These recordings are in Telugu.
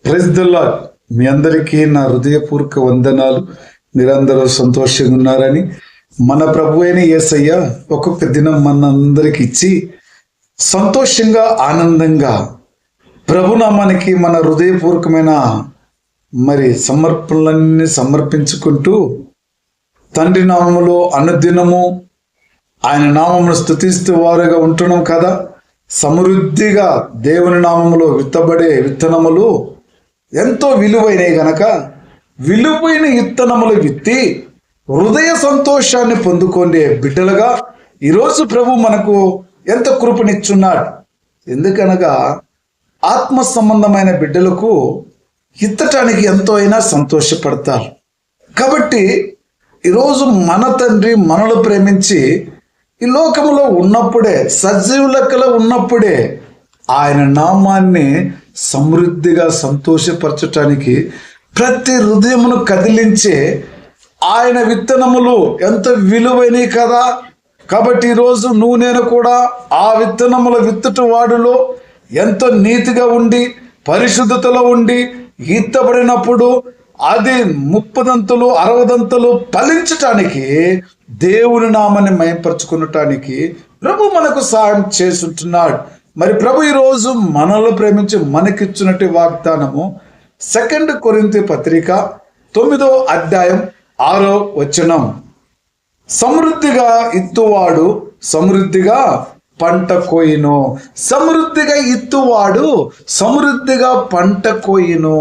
Praise the lord. మీ అందరికీ నా హృదయపూర్వక వందనాలు. మీరందరూ సంతోషంగా ఉన్నారని, మన ప్రభు అయిన యేసయ్య ఒక్కొక్క దినం మనందరికి ఇచ్చి సంతోషంగా ఆనందంగా ప్రభునామానికి మన హృదయపూర్వకమైన సమర్పణలన్నీ సమర్పించుకుంటూ తండ్రి నామములో అనుదినము ఆయన నామమును స్తుతిస్తూ వారుగా ఉంటున్నాం కదా. సమృద్ధిగా దేవుని నామములో విత్తబడే విత్తనములు ఎంతో విలువైనవి గనక విలువైన విత్తనములు విత్తి హృదయ సంతోషాన్ని పొందుకునే బిడ్డలుగా ఈరోజు ప్రభు మనకు ఎంత కృపనిచ్చున్నాడు. ఎందుకనగా ఆత్మ సంబంధమైన బిడ్డలకు ఇత్తటానికి ఎంతో అయినా సంతోషపడతారు. కాబట్టి ఈరోజు మన తండ్రి మనలు ప్రేమించి ఈ లోకంలో ఉన్నప్పుడే, సజీవులకలో ఉన్నప్పుడే ఆయన నామాన్ని సమృద్ధిగా సంతోషపరచటానికి ప్రతి హృదయమును కదిలించే ఆయన విత్తనములు ఎంత విలువైనవి కదా. కాబట్టి ఈరోజు నేను కూడా ఆ విత్తనముల విత్తుట వాడులో ఎంతో నీతిగా ఉండి పరిశుద్ధతలో ఉండి ఈత్తబడినప్పుడు అది 30దంతులు 60దంతులు ఫలించటానికి, దేవుని నామాన్ని మయంపరచుకునటానికి ప్రభు మనకు సహాయం చేస్తుంటున్నాడు. మరి ప్రభు ఈరోజు మనల్ని ప్రేమించి మనకిచ్చినట్టు వాగ్దానము 2 కొరింథీ పత్రిక 9వ అధ్యాయం 6వ వచనం. సమృద్ధిగా ఇత్తువాడు సమృద్ధిగా పంట కోయిను. సమృద్ధిగా ఇత్తువాడు సమృద్ధిగా పంట కోయిను.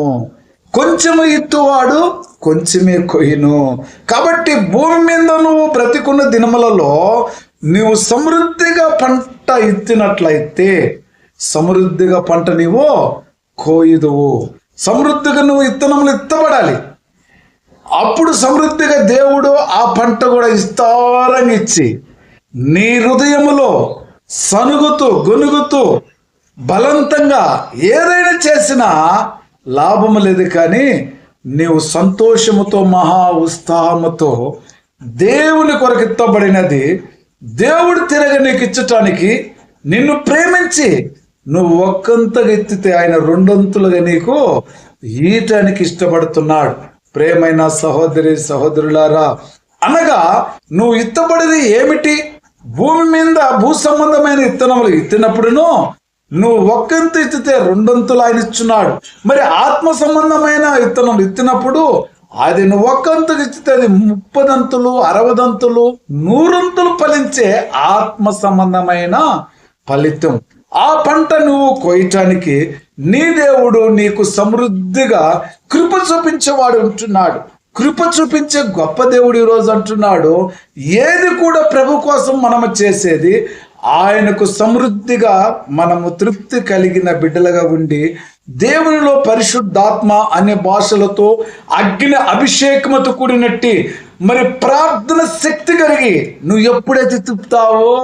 కొంచెము ఇత్తువాడు కొంచెమే కొయ్యను. కాబట్టి భూమి మీద నువ్వు బ్రతికున్న దినములలో నీవు సమృద్ధిగా పంట ఇత్తినట్లయితే సమృద్ధిగా పంట నీవు కోయుదువు. సమృద్ధిగా నువ్వు ఇత్తనములు ఇత్తబడాలి. అప్పుడు సమృద్ధిగా దేవుడు ఆ పంట కూడా విస్తారంగా ఇచ్చి నీ హృదయములో సనుగుతూ గొనుగుతూ బలవంతంగా ఏదైనా చేసినా లాభము లేదు. కానీ నీవు సంతోషముతో మహా ఉత్సాహముతో దేవుని కొరకు ఎత్తబడినది దేవుడు తిరగ నీకు ఇచ్చటానికి, నిన్ను ప్రేమించి నువ్వు ఒక్కంతగా ఎత్తితే ఆయన 2 నీకు ఈయటానికి ఇష్టపడుతున్నాడు. ప్రేమైన సహోదరి సహోదరులారా, అనగా నువ్వు ఇత్తబడిది ఏమిటి? భూమి మీద భూ సంబంధమైన విత్తనములు ఇత్తినప్పుడును నువ్వు ఒక్కంత ఎత్తితే 2 ఆయన ఇచ్చున్నాడు. మరి ఆత్మ సంబంధమైన విత్తనం ఎత్తినప్పుడు అది నువ్వు ఒక్కంత ఎత్తితే అది 30దంతులు 60దంతులు 100ంతులు ఫలించే ఆత్మ సంబంధమైన ఫలితం. ఆ పంట నువ్వు కోయటానికి నీ దేవుడు నీకు సమృద్ధిగా కృప చూపించేవాడు ఉంటున్నాడు. కృప చూపించే గొప్ప దేవుడు ఈరోజు అంటున్నాడు, ఏది కూడా ప్రభు కోసం మనము చేసేది ఆయనకు సమృద్ధిగా మనము తృప్తి కలిగిన బిడ్డలుగా ఉండి దేవునిలో పరిశుద్ధాత్మ అనే భాషలతో అగ్ని అభిషేకముతో కూడినట్టి ప్రార్థన శక్తి కలిగి నువ్వు ఎప్పుడైతే తిప్పుతావో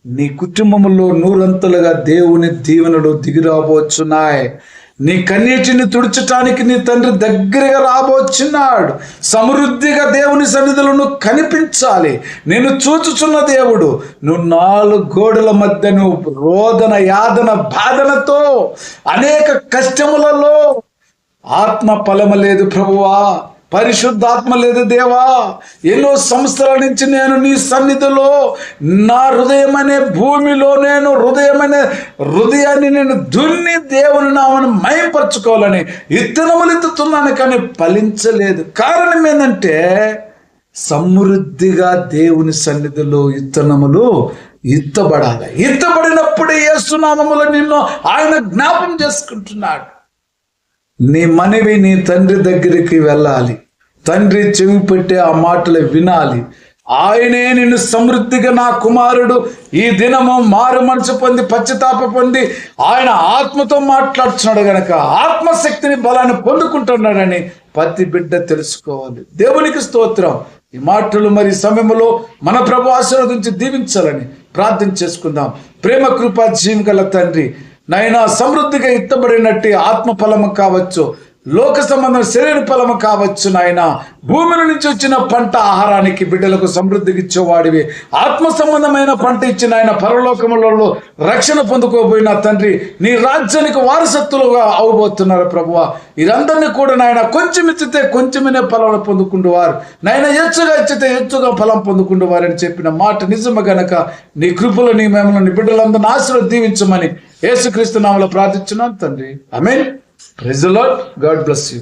నీ కుటుంబంలో 100ంతులుగా దేవుని దీవెనలు దిగి రాబోచున్నాయి. నీ కన్నీటిని తుడిచటానికి నీ తండ్రి దగ్గరగా రాబోచున్నాడు. సమృద్ధిగా దేవుని సన్నిధులను కనిపించాలి. నేను చూచుచున్న దేవుడు, నువ్వు 4 గోడల మధ్య నువ్వు రోదన యాదన బాధనతో అనేక కష్టములలో ఆత్మ ఫలము లేదు ప్రభువా, పరిశుద్ధాత్మ లేదు దేవా, ఎన్నో సంవత్సరాల నుంచి నేను నీ సన్నిధిలో నా హృదయం అనే భూమిలో నేను హృదయాన్ని నేను దున్ని దేవుని నామని మయంపరచుకోవాలని విత్తనములు ఎత్తుతున్నాను, కానీ ఫలించలేదు. కారణం ఏంటంటే సమృద్ధిగా దేవుని సన్నిధిలో విత్తనములు ఇత్తబడాలి. ఇత్తబడినప్పుడే యేసు నామములో నిన్ను ఆయన జ్ఞాపం చేసుకుంటున్నాడు. నీ మనవి నీ తండ్రి దగ్గరికి వెళ్ళాలి. తండ్రి చెవి పెట్టే ఆ మాటలు వినాలి. ఆయనే నిన్ను సమృద్ధిగా నా కుమారుడు ఈ దినము మారు మనసు పొంది పశ్చాత్తాప పొంది ఆయన ఆత్మతో మాట్లాడుతున్నాడు గనక ఆత్మశక్తిని బలాన్ని పొందుకుంటున్నాడని ప్రతి బిడ్డ తెలుసుకోవాలి. దేవునికి స్తోత్రం. ఈ మాటలు సమయంలో మన ప్రభు ఆశీర్వదించి దీవించాలని ప్రార్థన చేసుకుందాం. ప్రేమ కృప జీవం గల తండ్రి, నైనా సమృద్ధిగా ఇత్తబడినట్టు ఆత్మ ఫలము కావచ్చు, లోక సంబంధం శరీర ఫలము కావచ్చు నాయన. భూమి నుంచి వచ్చిన పంట ఆహారానికి బిడ్డలకు సమృద్ధికి ఇచ్చేవాడివి. ఆత్మ సంబంధమైన పంట ఇచ్చిన ఆయన పరలోకములలో రక్షణ పొందుకోబోయిన తండ్రి, నీ రాజ్యానికి వారసత్తులుగా అవబోతున్నారు ప్రభువా. వీరందరినీ కూడా నాయన కొంచెం ఇచ్చితే కొంచెమనే ఫలం పొందుకుంటువారు, నాయన ఎచ్చుగా ఇచ్చితే ఎచ్చుగా ఫలం పొందుకుంటువారు అని చెప్పిన మాట నిజము గనక నీ కృపలో నీ మేమలను నీ బిడ్డలందరినీ ఆశీర్వదించమని యేసుక్రీస్తు నామములో ప్రార్థించున్నాను తండ్రి. ఆమేన్. Praise the Lord. God bless you.